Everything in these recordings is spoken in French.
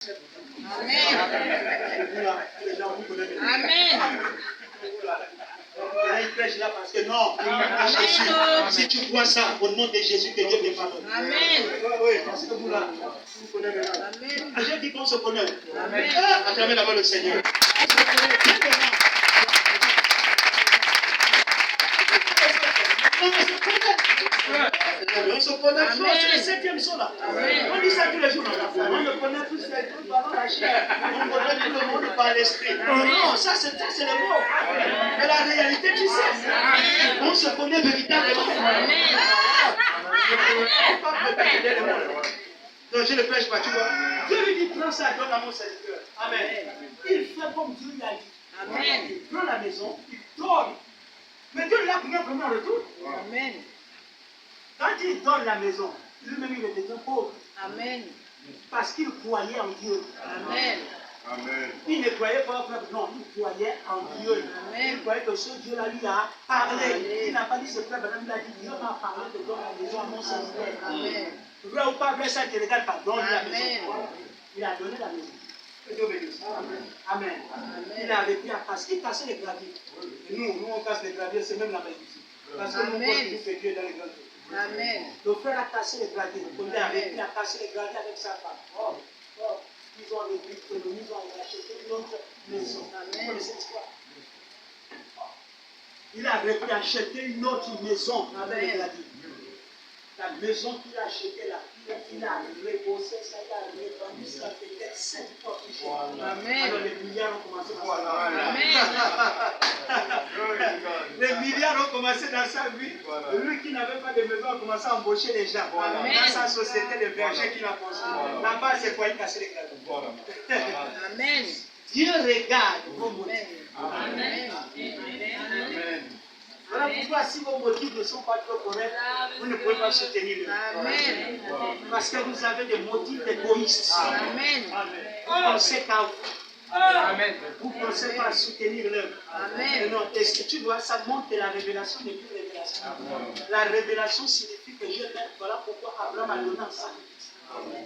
Amen. Amen. Il prêche là parce que non, Jésus, si tu vois ça, au nom de Jésus, que Dieu te pardonne. Amen. Oui, parce que vous là, vous connaissez maintenant. Amen. J'ai dit qu'on se connaît. Amen. Acclamez d'abord le Seigneur. On se connaît, c'est le 7e son là. On dit ça tous les jours. On ne connaît plus les trucs par la chair. On connaît tout le monde par l'esprit. Non, ça c'est le mot. Mais la réalité, tu sais, on se connaît véritablement. Donc je ne prêche pas, tu vois. Dieu lui dit, prends ça, donne à mon serviteur. Amen. Il fait comme Dieu l'a dit. Amen. Il prend la maison, il donne. Mais Dieu l'a pris comment en retour. Amen. Quand il donne la maison, lui-même il était pauvre. Amen. Parce qu'il croyait en Dieu. Amen. Amen. Il ne croyait pas au peuple, non, il croyait en Dieu. Amen. Il croyait que ce Dieu-là lui a parlé. Il n'a pas dit ce peuple, il a dit Dieu m'a parlé de donner la maison à mon serviteur. Amen. Vrai ou pas vrai, ça te regarde pas, donne la maison. Amen. Voilà. Il a donné la maison. Que Dieu bénisse. Amen. Amen. Amen. Il a vécu à parce qu'il cassait les graviers. Et nous, on casse les graviers, c'est même la même ici. Parce que nous, on fait Dieu dans les graviers. Amen. Le frère a cassé les graviers. Il a vécu à casser les graviers avec sa femme. Ils ont vécu, ils ont acheté une autre maison. Vous connaissez l'histoire? Il a vécu acheter une autre maison avec les graviers. La maison qu'il a achetée là, il a rebossé ça, il a revendu ça, peut-être 7 fois plus cher. Amen. Alors les milliards ont commencé dans sa Amen. Les milliards ont commencé dans sa vie. Lui qui n'avait pas de maison a commencé à embaucher les gens. Amen. Dans sa société de berger qu'il a construit. Là-bas, c'est quoi? Il cassait les cadres. Amen. Dieu regarde vos motifs. Amen. Amen. Voilà pourquoi si vos motifs ne sont pas trop corrects, vous ne pouvez pas soutenir le. Amen. Parce que vous avez des motifs égoïstes. Amen. Vous pensez qu'à vous. Amen. Vous ne pensez pas à soutenir l'œuvre. Amen. Non, est-ce que tu vois, ça montre que la révélation n'est plus révélation. La révélation signifie que je t'aime. Voilà pourquoi Abraham a donné un sacrifice.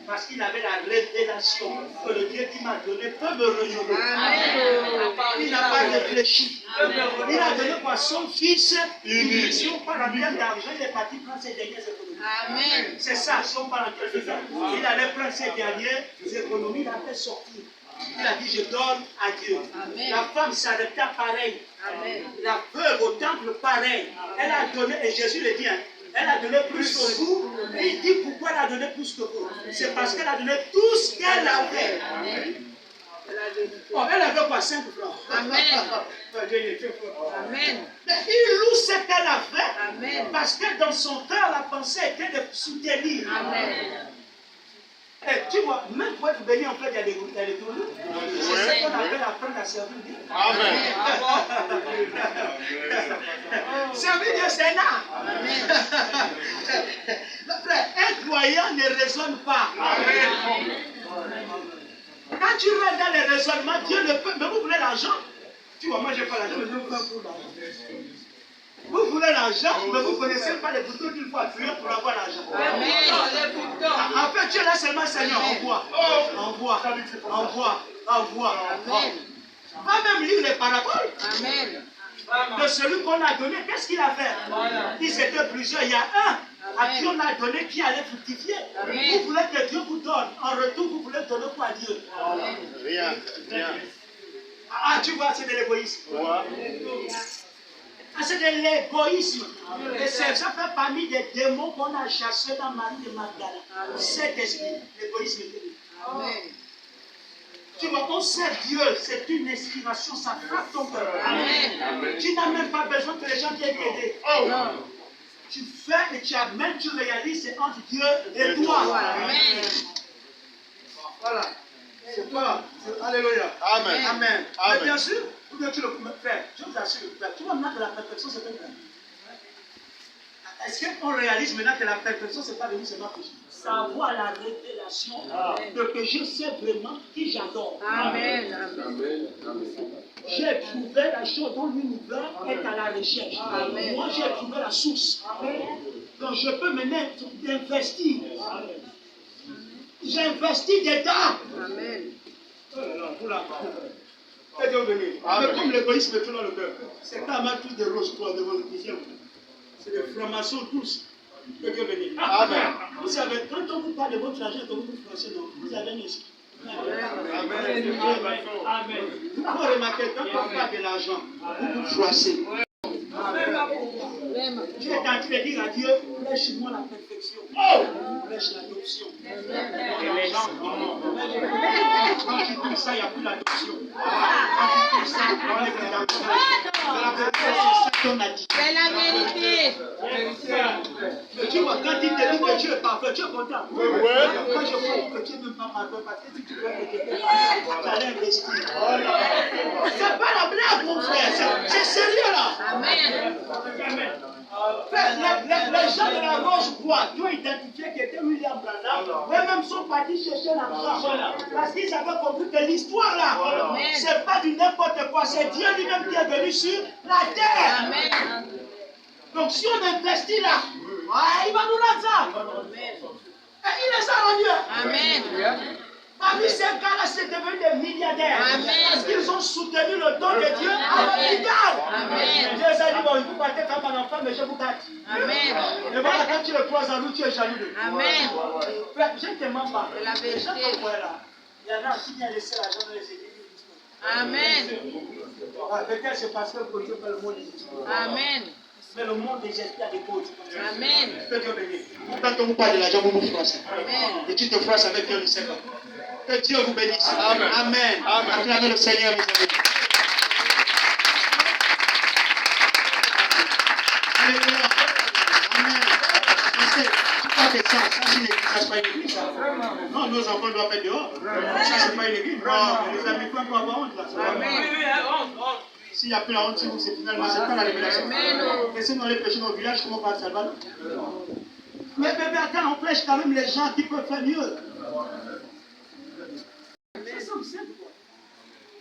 Parce qu'il avait la révélation que le Dieu qui m'a donné peut me renouveler. Amen. Il n'a pas réfléchi. Il a donné quoi? Son fils unique. Si on parle en termes d'argent, il est parti prendre ses dernières économies. Amen. C'est ça, si on parle en termes d'argent. Il allait prendre ses dernières économies, il a fait sortir. Il a dit, je donne à Dieu. Amen. La femme s'arrêta pareil. Amen. La veuve au temple pareil. Elle a donné, et Jésus le dit, hein, elle a donné plus que vous. Et il dit pourquoi elle a donné plus que vous. C'est parce qu'elle a donné tout ce qu'elle avait. Oh, elle avait quoi? 5 francs. Amen. Amen. Mais il loue ce qu'elle a fait. Amen. Parce que dans son cœur, la pensée était de soutenir. Amen. Et tu vois, même pour être béni, en fait, il y a des tournures. C'est ce qu'on appelle apprendre à servir Dieu. Amen. Servir Dieu, c'est un art. Frère, un croyant ne raisonne pas. Quand tu rentres dans les raisonnements, Dieu ne peut. Mais vous voulez l'argent? Tu vois, moi, je n'ai pas l'argent, mais je veux pas pour l'argent. Vous voulez l'argent, mais vous ne connaissez pas les boutons qu'il faut appuyer pour avoir l'argent. En fait, tu es là seulement, Seigneur, envoie. Envoie. Va même lire les paraboles. Amen. De celui qu'on a donné, qu'est-ce qu'il a fait? Ils étaient plusieurs. Il y a un à qui on a donné qui allait fructifier. Vous voulez que Dieu vous donne. En retour, vous voulez donner quoi à Dieu? Rien. Ah, tu vois, c'est de l'égoïsme. C'est de l'égoïsme. Et ça fait parmi des démons qu'on a chassés dans Marie de Magdala. Cet esprit, l'égoïsme est terrible. Amen. Tu vois, on sert Dieu, c'est une inspiration, ça frappe ton cœur. Amen. Tu n'as même pas besoin que les gens viennent t'aider. Non. Tu fais et tu amènes, tu réalises, c'est entre Dieu et toi. Amen. Voilà. C'est quoi? Alléluia. Amen. Amen. Amen. Mais bien sûr, ou bien tu le fais. Je vous assure, tu vois maintenant que la perfection, c'est pas vrai. Est-ce qu'on réalise maintenant que la perfection, c'est pas venu seulement pour savoir la révélation de que je sais vraiment qui j'adore. Amen. J'ai trouvé la chose dont l'univers est à la recherche. Amen. Moi, j'ai trouvé la source. Donc, je peux maintenant investir. J'investis dedans. Amen. Dieu bénisse. Mais comme l'égoïsme est tout dans le cœur, c'est quand même tous des roses pour de vos officiels. C'est des francs-maçons tous. Que Dieu bénisse. Amen. Vous savez, quand on vous parle de votre argent, quand vous vous français, non, vous avez un esprit. Amen. Vous pouvez remarquer, quand on parle de l'argent, vous vous froissez. Tu es en train de dire à Dieu, lèche-moi la perfection. Oh! Lèche l'adoption. Quand tu dis ça, il n'y a plus l'adoption. Quand tu dis ça, on est plus l'adoption. C'est ça qu'on a dit. C'est la vérité. Mais tu vois, quand il te dit que Dieu est parfait, tu es content. Moi, je crois que Dieu n'est pas parfait parce que si tu veux que Dieu est parfait, tu allais investir. C'est pas la blague, mon frère. C'est sérieux là. Amen. Les gens de la Roche-Bois qui ont identifié que c'était William Branham, eux-mêmes sont partis chercher l'argent. Parce qu'ils avaient compris que l'histoire là, c'est pas du n'importe quoi. C'est Dieu lui-même qui est venu sur la terre. Amen. Donc si on investit là, il va nous rendre ça. Et il les a rendus. Amen. Parmi ces gars-là, c'est devenu des milliardaires. Amen. Parce qu'ils ont soutenu le don de Dieu à l'hôpital. Amen. Dieu a dit, bon, vous partez comme un enfant, mais je vous gâte. Amen. Et voilà, quand tu le croises en route, tu es jaloux de lui. Amen. Je ne te mens pas. C'est la Les gens vérité. comme moi là, il y en a qui viennent laisser l'argent dans les églises. Amen. Peut-être c'est parce que le Dieu fait le monde des esprits. Amen. Mais le monde des esprits a des codes. Amen. Que Dieu bénisse. Quand on vous parle de l'argent, vous vous froissez. Amen. Et tu te froisses avec Dieu, ne sait pas. Que Dieu vous bénisse. Amen. Amen. Amen. Acclamez le Seigneur, mes amis. Alléluia. Amen. Tu crois que ça, c'est une église, ça c'est pas une église. Ça. Non, nos enfants doivent être dehors. Ça, c'est pas une église. Non, les amis, quoi qu'on avoir honte là. S'il n'y a plus la honte, c'est finalement, c'est pas la révélation. Et si on allait prêcher dans le village, comment on va se salver? Mais bébé, attends, on prêche quand même les gens qui peuvent faire mieux. C'est simple, quoi.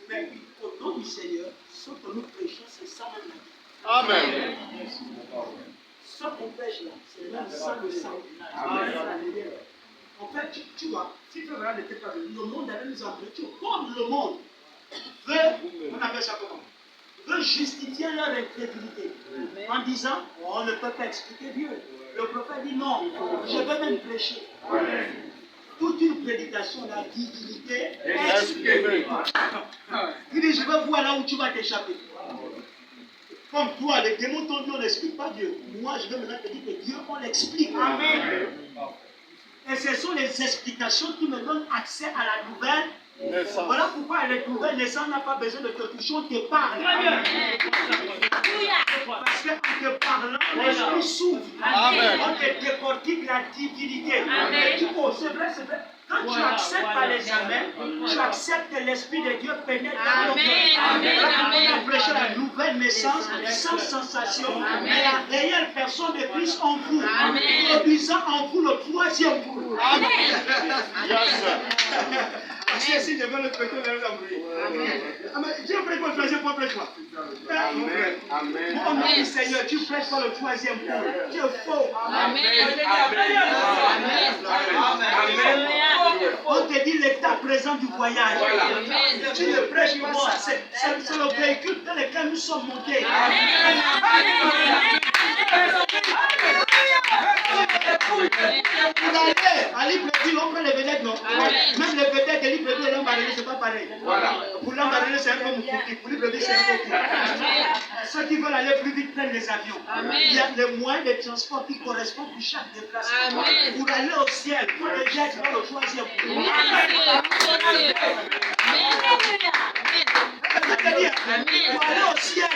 Mais au nom du Seigneur, ce que nous prêchons, c'est ça même. Amen. Ce qu'on prêche là, c'est même ça le sang. En fait, tu vois, si tu regardes les textes, le monde avait nous apprêter, comme le monde veut, on appelle ça comment? Veut justifier leur incrédulité en disant, on ne peut pas expliquer Dieu. Le prophète dit non, je veux même prêcher. Toute une prédication de la divinité expliquée. Il dit, je veux voir là où tu vas t'échapper. Comme toi, les démons t'ont dit, on n'explique pas Dieu. Moi, je veux maintenant te dire que Dieu, on l'explique. Amen. Et ce sont les explications qui me donnent accès à la nouvelle. Voilà pourquoi les nouvelles naissances n'a pas besoin de te toucher, on te parle. Parce qu'en te parlant, l'esprit s'ouvre. On te décortique la divinité. Oh, c'est vrai, c'est vrai. Quand tu acceptes par les amens, tu acceptes que l'Esprit de Dieu pénètre dans ton cœur. On a prêché la nouvelle naissance sans sensation, mais la réelle personne de Christ en vous, produisant en vous le troisième coup. Amen. Si je veux le prêter, je vais l'embrouiller. Dieu prêche pas le troisième coup, prêche pas. Amen. Au nom du Seigneur, tu prêches pas le troisième coup. Tu es faux. Amen. On te dit l'état présent du voyage. Tu ne prêches pas ça. C'est le véhicule dans lequel nous sommes montés. Pour aller à Libreville, on prend les vedettes, non? Même les vedettes de Libreville et Lambaréné, c'est pas pareil. Pour Lambaréné, c'est un peu moussouki. Pour Libreville, c'est un peu plus. Ceux qui veulent aller plus vite prennent les avions. Il y a les moyens de transport qui correspondent pour chaque déplacement. Pour aller au ciel, pour les gens qui vont le troisième coup. Pour aller au ciel.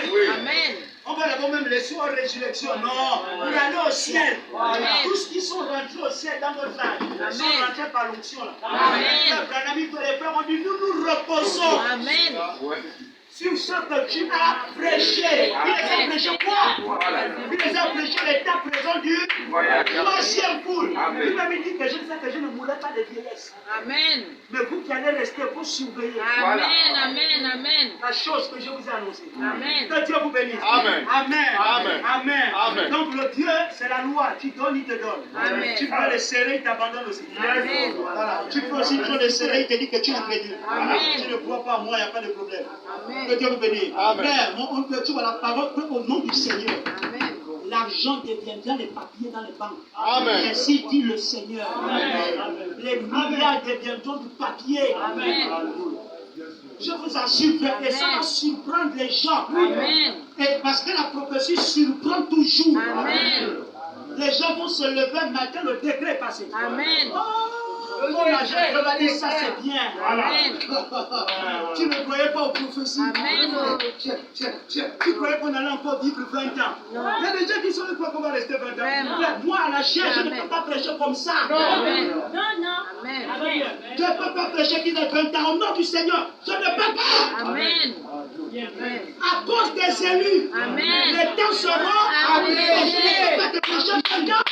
On va d'abord même laisser en résurrection. Non, pour aller au ciel. Tous qui sont rentrés au ciel dans notre âge sont rentrés par l'onction. On dit, nous nous reposons sur ce que tu as prêché. Il les a prêché quoi? Il les a prêché l'état présent du troisième poule. Il m'a dit que je sais que je ne mourrai pas de vieillesse. Amen. Mais vous qui allez rester, vous surveillez. Amen. La chose que je vous ai annoncée. Amen. Que Dieu vous bénisse. Amen. Amen. Amen. Amen. Donc le Dieu, c'est la loi. Tu donnes, il te donne. Amen. Tu peux le serrer, il t'abandonne aussi. Amen. Voilà. Tu peux aussi le serrer, il te dit que tu es incrédule. Amen. Tu ne crois pas à moi, il n'y a pas de problème. Amen. Que Dieu vous bénisse. Amen. Frère, tu vois la parole au nom du Seigneur. Amen. L'argent deviendra les papiers dans les banques. Amen. Ainsi dit le Seigneur. Les milliards deviendront du papier. Amen. Je vous assure, frère, et ça va surprendre les gens. Amen. Et parce que la prophétie surprend toujours. Amen. Les gens vont se lever un matin, le décret est passé. Amen. Oh, mon agent, je vais dire ça, c'est bien. Amen. Tu ne croyais pas aux prophéties. Amen. Tu croyais qu'on allait encore vivre 20 ans. Il y a des gens qui sont quoi qu'on va rester 20 ans. Vraiment. Frère, moi, à la chair, je ne Amen. peux pas prêcher comme ça. Amen. Je Amen. ne peux pas prêcher qu'il ait 20 ans. Au nom du Seigneur, je ne peux pas. Amen. À cause des élus, Amen. les temps seront Amen. je ne peux pas te prêcher 20 ans.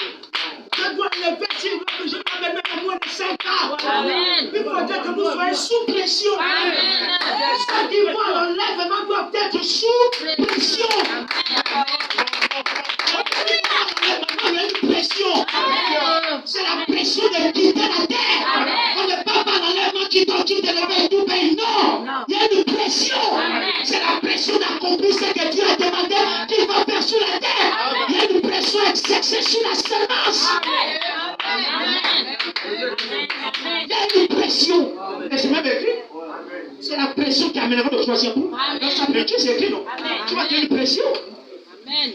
Je dois lever si je dois me mettre à moins de 5 ans. Amen. Il faudrait que nous soyons sous pression. Amen. Ceux qui voient l'enlèvement doivent être sous pression. Il y a une pression. C'est la pression de quitter la terre. On ne parle pas d'enlèvement qui t'occupe de lever tout pays. Non. Il y a une pression. C'est la pression d'accomplir ce que Dieu a demandé qu'il va faire sur la terre. Il y a une pression exercée sur la semence. Il y a une pression. Et c'est même écrit. C'est la pression qui amènera le troisième bout. Dans sa lecture, c'est écrit, non? Tu vois qu'il y a une pression. Amen.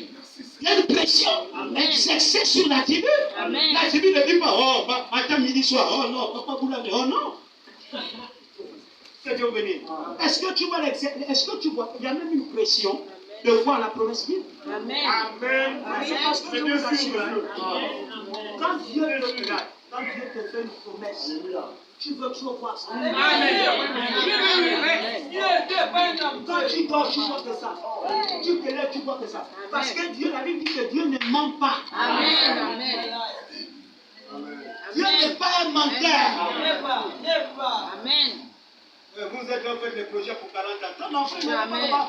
Il y a une pression exercée sur la tribu. Amen. La tribu ne dit pas, oh, matin, midi, soir. Oh non, papa, vous l'avez. Oh non. Que Dieu vous bénisse. Est-ce que tu vois il y a même une pression de voir la promesse vive. Amen. Amen. C'est parce que je vous assure, quand Dieu te regarde, quand Dieu te fait une promesse, tu veux toujours voir ça. Quand tu dors, tu vois que ça. Tu te lèves, tu vois que ça. Parce que Dieu, la Bible dit que Dieu ne ment pas. Amen. Amen. Dieu n'est pas un menteur. Amen. Vous êtes en fait des projets pour 40 ans. Ton enfant n'a pas le bac.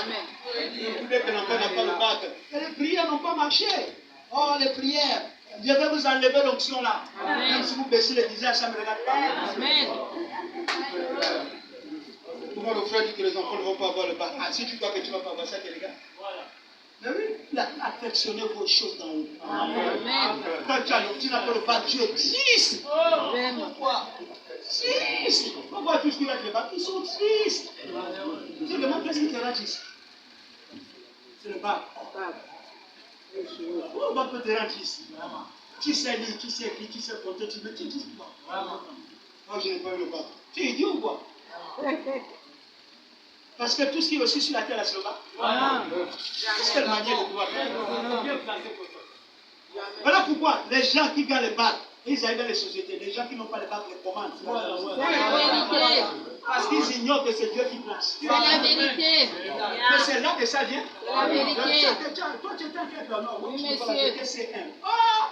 Amen. Vous voulez que l'enfant n'a pas le bac. Et les prières n'ont pas marché. Oh, les prières. Je vais vous enlever l'onction là. Même si vous baissez les visages, ça ne me regarde pas. Amen. Pourquoi le frère dit que les enfants ne vont pas avoir le bac? Ah, si tu crois que tu ne vas pas avoir ça, les gars. Mais oui, affectionnez vos choses d'en haut. Amen. Quand tu n'as pas le bac, tu es triste. Vraiment. Pourquoi? Triste. Pourquoi tous qui mettent le bac, ils sont tristes. Je demande qu'est-ce qui te rend triste? C'est le bac. Pourquoi le bac peut te rendre triste? Tu sais lire, tu sais écrire, tu sais compter, tu me dis quoi? Moi, je n'ai pas eu le bac. Tu es idiot ou quoi? Parce que tout ce qui est aussi sur la terre, c'est le bac. C'est quelle manière de pouvoir faire? Voilà pourquoi les gens qui gagnent le bac, ils arrivent dans les sociétés. Les gens qui n'ont pas le bac les commandent. C'est la vérité. Parce qu'ils ignorent que c'est Dieu qui place. C'est la vérité. Mais c'est là que ça vient. C'est la vérité. Toi, tu es un chef. Non, Oui, tu monsieur. peux la vérité, c'est un. Oh!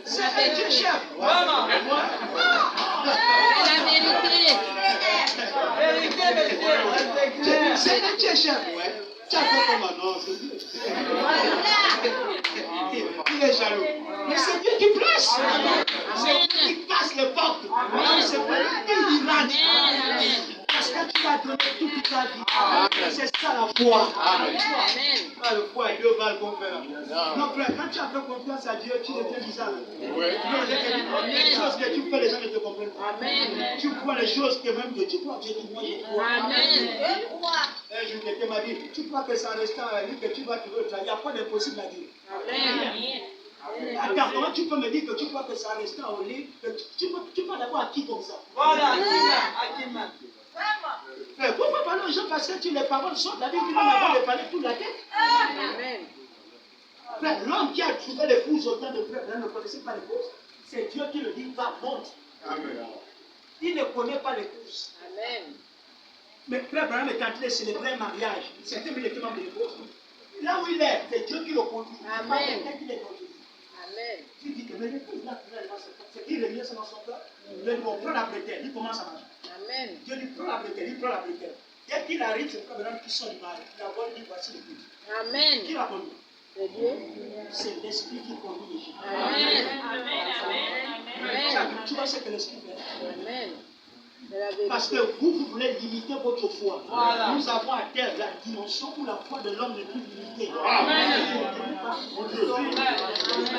C'est un Dieu chef. C'est la vérité. C'est un Dieu chef. Tu as fait comment? Non, c'est Dieu. Il est jaloux. Mais c'est Dieu qui place. C'est Dieu qui passe les portes. C'est pas lui qui irrade. Parce que tu as donné toute ta vie. C'est ça la foi. Amen. Pas le foi, Dieu va le conférer. Non, frère, quand tu as fait confiance à Dieu, tu deviens bizarre. Les choses que tu fais, les gens ne te comprennent pas. Amen. Tu crois les choses que même que tu crois. Dieu dit, moi, je crois. Amen. Un jour, quelqu'un m'a dit, tu crois que c'est en restant à lui que tu vas trouver le travail. Il n'y a pas d'impossible à dire. Amen. Attends, comment tu peux me dire que tu crois que c'est en restant au lit, que tu peux d'abord à qui comme ça? Mais pourquoi parler aux gens parce que les paroles sont la Bible dit qu'on n'a pas de parler toute la tête? Amen. Frère, l'homme qui a trouvé l'épouse au temps de frère, ne connaissait pas l'épouse. C'est Dieu qui le dit, va, monte. Il ne connaît pas l'épouse. Amen. Mais frère Abraham est en train de célébrer un mariage. C'était le membre de l'épouse. Là où il est, c'est Dieu qui le conduit. Amen. C'est qui le conduit. Amen. Tu dis que mais l'épouse là, c'est qui le mieux, c'est dans son cœur. Le dit, bon, prends la bretelle, il commence à marcher. Amen. Dieu dit, prends la bretelle, il prend la bretelle. Dès qu'il arrive, c'est frère Abraham qui sort du mari. D'abord, il dit, voici l'épouse. Qui Amen. l'a conduit? C'est Dieu. C'est l'esprit qui conduit les gens. Amen. Amen. Tu vois ce que l'esprit fait? Amen. C'est la Parce que vous voulez limiter votre foi. Nous avons à terre la dimension où la foi de l'homme n'est plus limitée.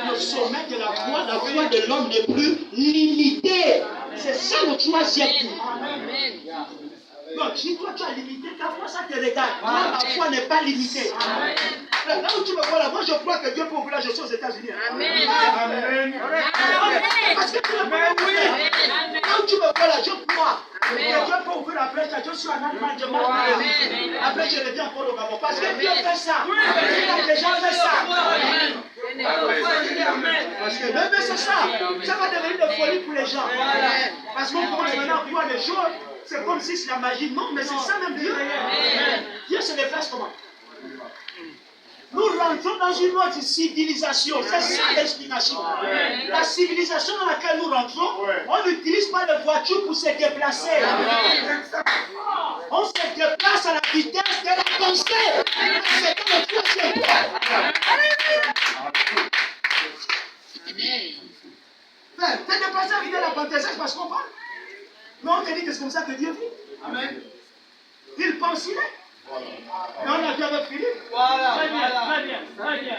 Le sommet de la foi de l'homme n'est plus limitée. C'est ça le troisième point. Donc, si toi tu as limité ta foi, ça te regarde. Moi, ma foi n'est pas limitée. Là où tu me vois là, moi je crois que Dieu peut ouvrir, je suis aux États-Unis. Amen. Parce que tu me vois là où tu me vois là, je crois que Dieu peut ouvrir la flèche. Je suis en Allemagne, je marche. Après, je reviens encore au Gabon. Parce que Dieu fait ça. Il a déjà fait ça. Parce que même c'est ça. Ça va devenir une folie pour les gens. Parce qu'on commence maintenant à voir les choses. C'est comme si c'est la magie. Non, mais c'est ça même Dieu. Dieu se déplace comment? Nous rentrons dans une autre civilisation. C'est ça l'explication. La civilisation dans laquelle nous rentrons, on n'utilise pas de voiture pour se déplacer. On se déplace à la vitesse de la pensée. C'est comme le troisième point. T'es déplacé à la vitesse de la pensée, parce qu'on parle. Non, on te dit que c'est comme ça que Dieu vit. Amen. Il pense, il est. Mais on a vu avec Philippe. Voilà. Très bien.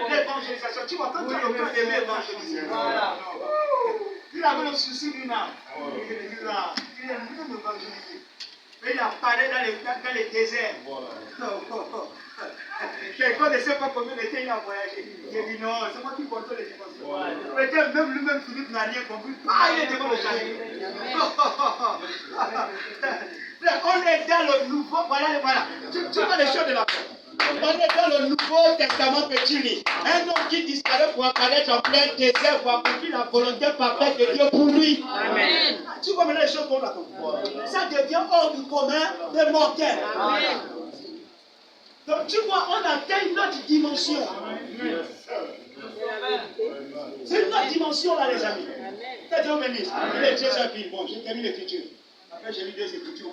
L'évangélisation. Tu vois, quand tu as le cœur d'aimer évangéliser. Voilà. Il avait le souci d'une âme. Il aime évangéliser. Mais il a parlé dans les déserts. Quelqu'un ne sait pas combien de temps il a voyagé. Il a dit non, c'est moi qui contrôle les émotions. Peut-être même lui-même, Philippe n'a rien compris. Il est devant le chariot. On est dans le nouveau, voilà. Tu vois les choses de la foi. On est dans le Nouveau Testament que tu lis. Un homme qui disparaît pour apparaître en plein désert pour accomplir la volonté parfaite de Dieu pour lui. Amen. Tu vois maintenant les choses qu'on a compris. Ça devient hors du commun de mortel. Amen. Donc tu vois, on atteint une autre dimension. C'est une autre dimension là les amis. Que Dieu bénisse. Il est très rapide. Bon, j'ai terminé l'écriture. Après j'ai lu 2 écritures.